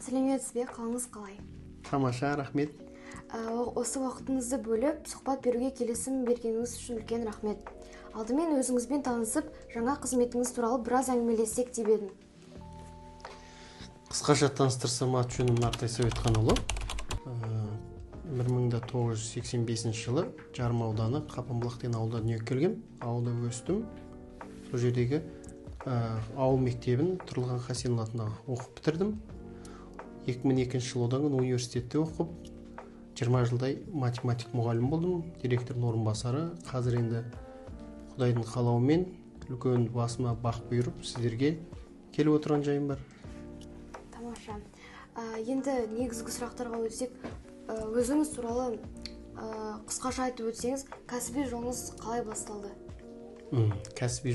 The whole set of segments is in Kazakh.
Сәлеметсіз бе, қалыңыз қалай? Тамаша, рахмет. Осы уақытыңызды бөліп, сұхбат беруге келісім бергеніңіз үшін үлкен рахмет. Алдымен өзіңізбен танысып, жаңа қызметіңіз туралы біраз әңгімелессек деп едім. Қысқаша таныстырсам, аты жөнім Нартай Советханұлы. 1985 жылы Жарым ауданы Қапынбұлақ деген ауылда дүниеге келгем. Ауылда өстім. Сол жердегі ауыл мектебін Тұрылған Хасенұлы атындағы оқып бітірдім. 2002 жылы одан кейін университетте оқып, 20 жылдай математик мұғалім болдым, директордың орынбасары. Қазір енді Құдайдың қалауымен үлкен басыма бақ бұйырып, сіздерге келіп отырған жайым бар. Тамаша. Енді негізгі сұрақтарға өтсек, өзіңіз туралы қысқаша айтып өтсеңіз, кәсіби жолыңыз қалай басталды? Кәсіби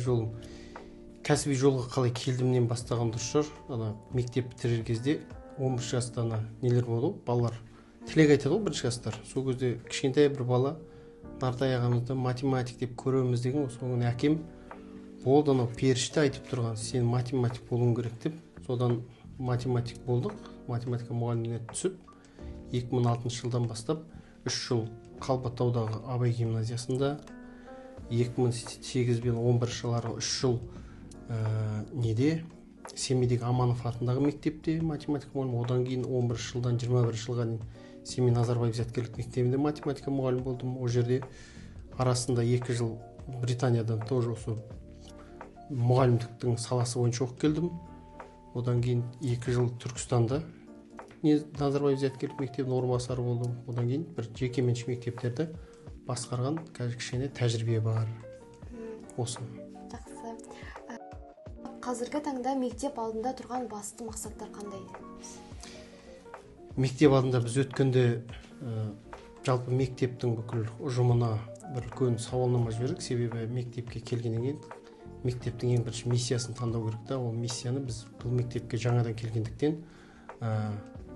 жолға қалай келдімнен бастаған дұрыс шығар. Мектеп бітірер кезде 11 жаста нелер болды, балалар тілек айтады ғой, бірінші жастар. Сол кезде кішкентай бір бала Нартай ағамызды математик деп көреміз деген, соның әкем болды, періште айтып тұрған, сен математик болуың керек деп. Содан математик болдық. Математика мұғалімдігіне түсіп, 2006 жылдан бастап 3 жыл Қалбатаудағы Абай гимназиясында, 2008 бен 11 жылдары 3 жыл Семейдегі Аманов атындағы мектепте математика мұғалім, одан кейін 11 жылдан 21 жылға дейін Семей Назарбаев зияткерлік мектебінде математика мұғалім болдым. Ол жерде арасында 2 жыл Британиядан тоже осы мұғалімдіктің саласы бойынша оқып келдім. Одан кейін 2 жыл Түркістанда Назарбаев зияткерлік мектебінің орынбасары болдым. Одан кейін бір жекеменшік мектептерді басқарған кішкене тәжірибе бар. Осы. Жақсы. Қазіргі таңда мектеп алдында тұрған басты мақсаттар қандай? Мектеп алдында біз өткенде жалпы мектептің бүкіл ұжымына бір үлкен сауалнама жібердік. Себебі мектепке келгеннен кейін мектептің ең бірінші миссиясын таңдау керек та. Ол миссияны біз бұл мектепке жаңадан келгендіктен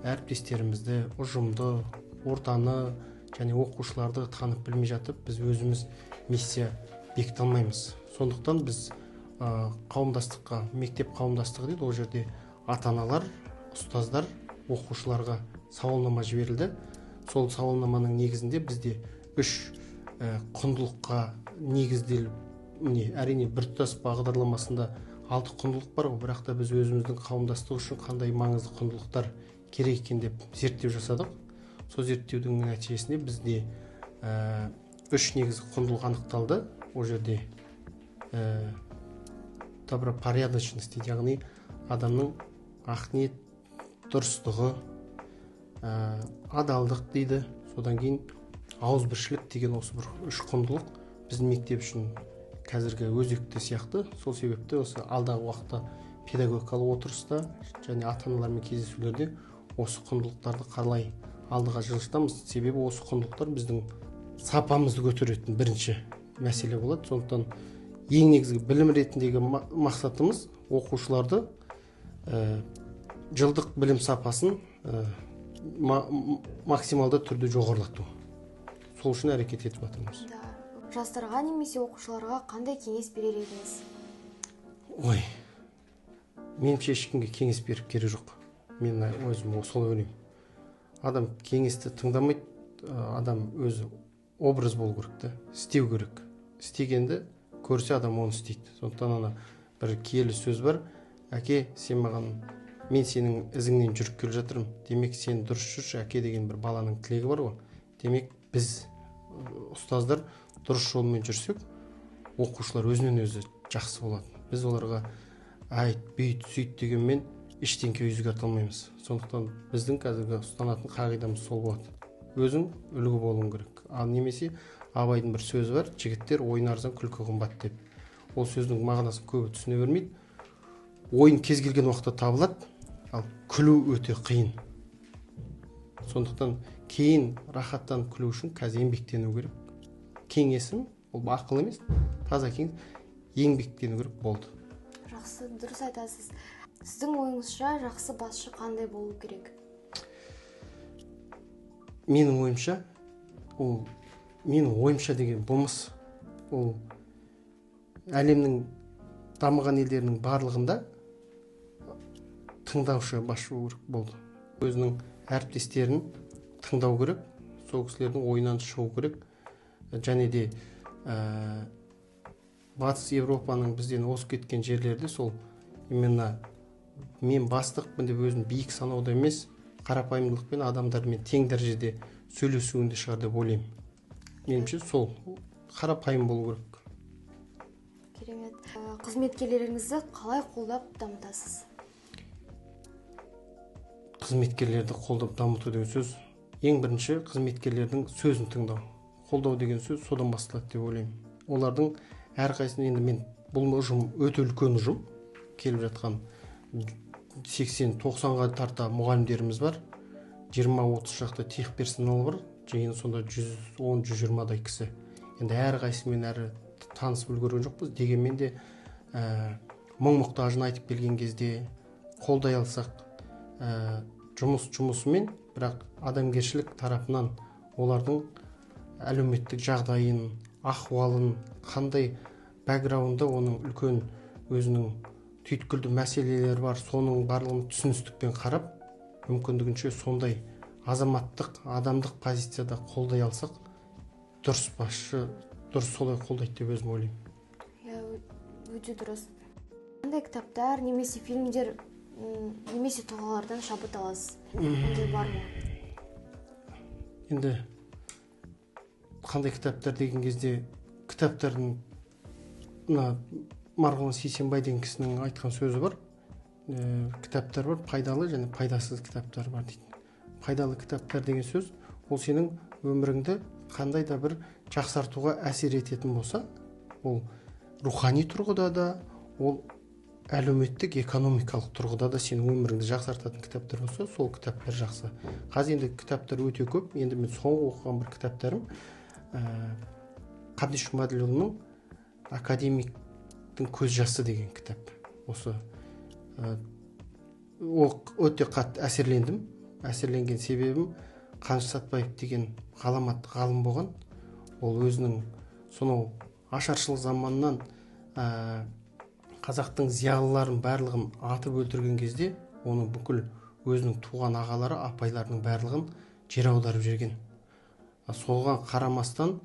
әріптестерімізді, ұжымды, ортаны және оқушыларды танып білмей жатып, біз өзіміз миссия бекіте алмаймыз. Сондықтан біз қауымдастыққа, мектеп қауымдастығы дейді, ол жерде ата-аналар, ұстаздар, оқушыларға сауалнама жіберілді. Сол сауалнаманың негізінде бізде 3 құндылыққа негізделіп, әрине біртұтас бағдарламасында 6 құндылық бар, бірақ та біз өзіміздің қауымдастық үшін қандай маңызды құндылықтар керек екен деп зерттеу жасадық. Сол зерттеудің нәтижесінде бізде 3 негізгі құндылық анықталды. Ол жерде добропорядочность, яғни адамның ақниет, дұрыстығы, адалдық дейді. Содан кейін ауызбіршілік деген осы бір 3 құндылық біздің мектеп үшін қазіргі өзекті сияқты. Сол себепті осы алдағы уақытта педагогикалық отырыста және ата-аналармен кездесулерде осы құндылықтарды қалай алдыға жылжытамыз. Себебі осы құндылықтар біздің сапамызды көтеретін бірінші мәселе болады. Сондықтан ең негізгі білім ретіндегі мақсатымыз оқушыларды жылдық білім сапасын максималды түрде жоғарылату. Сол үшін әрекет етіп жатырмыз. Жастарға немесе оқушыларға қандай кеңес берер едіңіз? Меніңше ешкімге кеңес беріп керек жоқ. Мен өзім солай ойлаймын. Адам кеңесті тыңдамайды, адам өзі образ болу керек та, істеу керек. Істегенді көрсе адам оны істейді. Сондықтан бір киелі сөз бар: әке, мен сенің ізіңнен жүріп келе жатырмын. Демек, сен дұрыс жүрші, әке деген бір баланың тілегі бар ғой. Демек, біз ұстаздар дұрыс жолмен жүрсек, оқушылар өзінен өзі жақсы болады. Біз оларға айт, бүйт, сөйт дегенмен ештеңке өзгерте алмаймыз. Сондықтан біздің қазіргі ұстанатын қағидамыз сол болады: өзің үлгі болуың керек. Ал немесе Абайдың бір сөзі бар: жігіттер, ойын арзан, күлкі қымбат деп. Ол сөздің мағынасын көбі түсіне бермейді. Ойын кез келген уақытта табылады, ал күлу өте қиын. Сондықтан кейін рахаттан күлу үшін қазір еңбектену керек. Кеңесім, ол ақыл емес, таза кеңес, еңбектену керек болды. Жақсы, дұрыс айтасыз. Сіздің ойыңызша жақсы басшы қандай болу керек? Менің ойымша деген болмыс, ол әлемнің дамыған елдерінің барлығында тыңдаушы басшы керек болды. өзінің әріптестерін тыңдау керек, сол кісілердің ойынан шығу керек. Және де батыс Европаның бізден озып кеткен жерлерде сол именно мен бастықпын деп өзін биік санауда емес, қарапайымдылықпен адамдармен тең дәрежеде сөйлесуінде шығар деп ойлаймын. Меніңше сол қарапайым болу керек. Керемет. Қызметкерлеріңізді қалай қолдап дамытасыз? Қызметкерлерді қолдап дамыту деген сөз, ең бірінші қызметкерлердің сөзін тыңдау. Қолдау деген сөз содан басталады деп ойлаймын. Олардың әрқайсысын енді мен бұл ұжым өте үлкен ұжым, келіп жатқан 80-90-ға тарта мұғалімдеріміз бар, 20-30 шақты тех персонал бар, және сонда 110-120-дай кісі. Енді әрқайсымен әрі танысып үлгерген жоқпыз, дегенмен де мұң-мұқтажын айтып келген кезде қолдай алсақ, жұмысымен, бірақ адамгершілік тарапынан олардың әлеуметтік жағдайын, ахуалын, қандай бэкграунды, оның үлкен өзінің түйткілді мәселелері бар, соның барлығын түсіністікпен қарап, мүмкіндігінше сондай азаматтық, адамдық позицияда қолдай алсақ, дұрыс басшы, дұрыс солай қолдайды деп өзім ойлаймын. Өте дұрыс. Қандай кітаптар, немесе фильмдер, немесе тұлғалардан шабыт аласыз? Ондай бар ма? Енді қандай кітаптар деген кезде, кітаптардың Марғұлан Сейсенбай деген кісінің айтқан сөзі бар. Кітаптар бар, пайдалы және пайдасыз кітаптар бар дейді. Пайдалы кітаптар деген сөз, ол сенің өміріңді қандай да бір жақсартуға әсер ететін болса, ол рухани тұрғыда да, ол әлеуметтік, экономикалық тұрғыда да сенің өміріңді жақсартатын кітаптар болса, сол кітаптар жақсы. Қазір енді кітаптар өте көп. Енді мен соңғы оқыған бір кітаптарым Қабдеш Жұмаділұлының «Академиктің көз жасы» деген кітап. Осы өте қатты әсерлендім. Әсерленген себебім, Қаныш Сәтбаев деген ғаламат ғалым болған. Ол өзінің сонау ашаршылық заманнан қазақтың зиялыларын барлығын атып өлтірген кезде, оның бүкіл өзінің туған ағалары, апайларының барлығын жер аударып жүрген. Солған қарамастан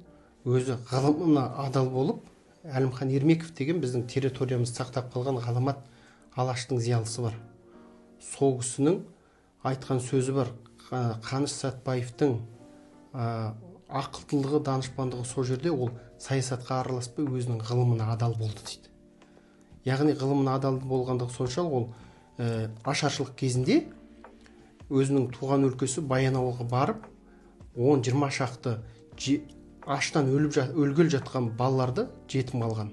өзі ғылымына адал болып, Әлімхан Ермеков деген біздің территориямызды сақтап қалған ғаламат Алаштың зиялысы бар. Сол кісінің айтқан сөзі бар. Қаныш Сәтбаевтың ақылдылығы, данышпандығы сол жерде, ол саясатқа араласпай өзінің ғылымына адал болды дейді. Яғни ғылымына адал болғандығы соншалық, ол ашаршылық кезінде өзінің туған өлкесі Баянауылға барып, 10-20 шақты аштан өлгел жатқан балаларды жетім алған.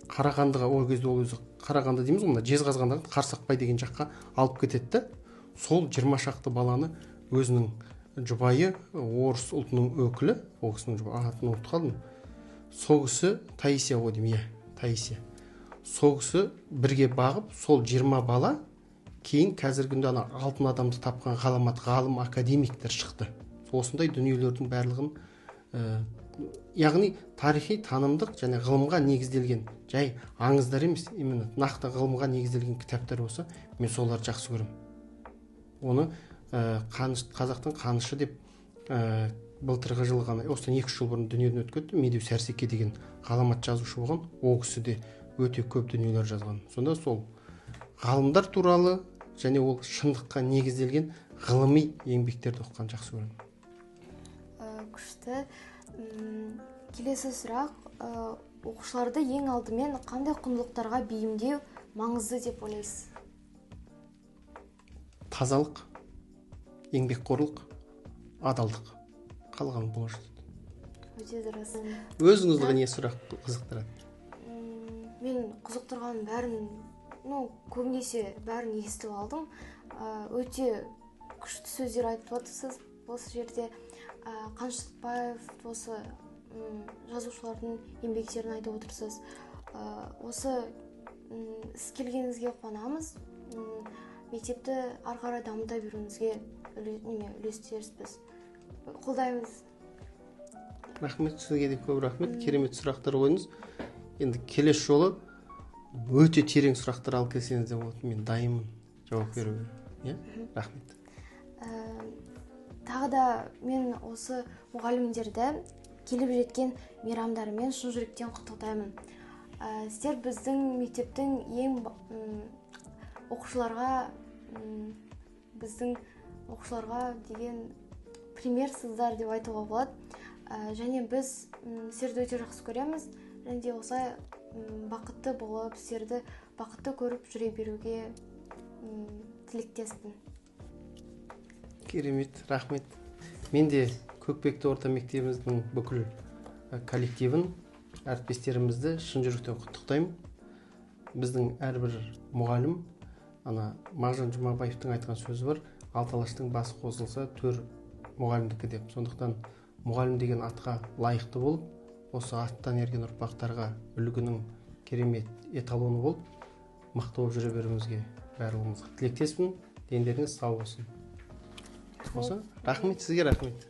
Қарағандыға, ол кезде ол өзі Қарағанды дейміз ғой, Жезқазғандағы Қарсақбай деген жаққа алып кетеді. Сол 20 шақты баланы өзінің жұбайы, орыс ұлтының өкілі, ол кісінің атын ұмытып қалдым. Сол кісі Таисия ғой деймін, Таисия. Сол кісі бірге бағып, сол 20 бала кейін қазіргінде алтын адамды тапқан ғаламат ғалым, академиктер шықты. Осындай дүниелердің барлығын, яғни тарихи, танымдық және ғылымға негізделген, жай аңыздар емес, именно нақты ғылымға негізделген кітаптар болса, мен соларды жақсы көремін. Оны қазақтың Қанышы деп былтырғы жылы ғана, осыдан 2 жыл бұрын дүниеден өтіп кетті, Медеу Сәрсеке деген ғаламат жазушы болған. Ол кісі де өте көп дүниелер жазған. Сонда сол ғалымдар туралы және ол шындыққа негізделген ғылыми еңбектерді оқыған жақсы көремін. Күшті. Келесі сұрақ, оқушыларды ең алдымен қандай құндылықтарға бейімдеу маңызды деп ойлайсыз? Тазалық, еңбекқорлық, адалдық. Қалған бола жатады. Өте дұрыс. Өзіңізді не сұрақ қызықтырады? Мен қызықтырған бәрін, көбінесе бәрін естіп алдым. Өте күшті сөздер айтып отырсыз осы жерде. Қаныш Сәтбаев, осы жазушылардың еңбектерін айтып отырсыз. Осы іс келгеніңізге қуанамыз. Мектепті ары қарай дамыта беруіңізге үлестерсіз. Қолдаймыз. Рахмет, сізге де көп рахмет. Керемет сұрақтар қойыңыз. Енді келесі жолы өте терең сұрақтар алып келсеңіз де болады. Мен дайынмын жауап беруге. Рахмет. тағы да мен осы мұғалімдерді келіп жеткен мейрамдарымен шын жүректен құттықтаймын. Сіздер біздің мектептің ең оқушыларға деген примерсыздар деп айтуға болады. Және біз сіздерді өте жақсы көреміз. Және де осылай бақытты болып, сіздерді бақытты көріп жүре беруге тілектеспін. Керемет, рахмет. Мен де Көкпекті орта мектебіміздің бүкіл коллективін, әріптестерімізді шын жүректен құттықтаймын. Біздің әрбір мұғалім, Мағжан Жұмабаевтың айтқан сөзі бар, алты алаштың басы қосылса төр мұғалімдікі деп. Сондықтан мұғалім деген атқа лайықты болып, осы аттан ерген ұрпақтарға үлгінің керемет эталоны болып, мықты болып жүре беруімізге барлығымызға тілектеспін. Дендеріңіз сау болсын. Рахмет, сізге рахмет.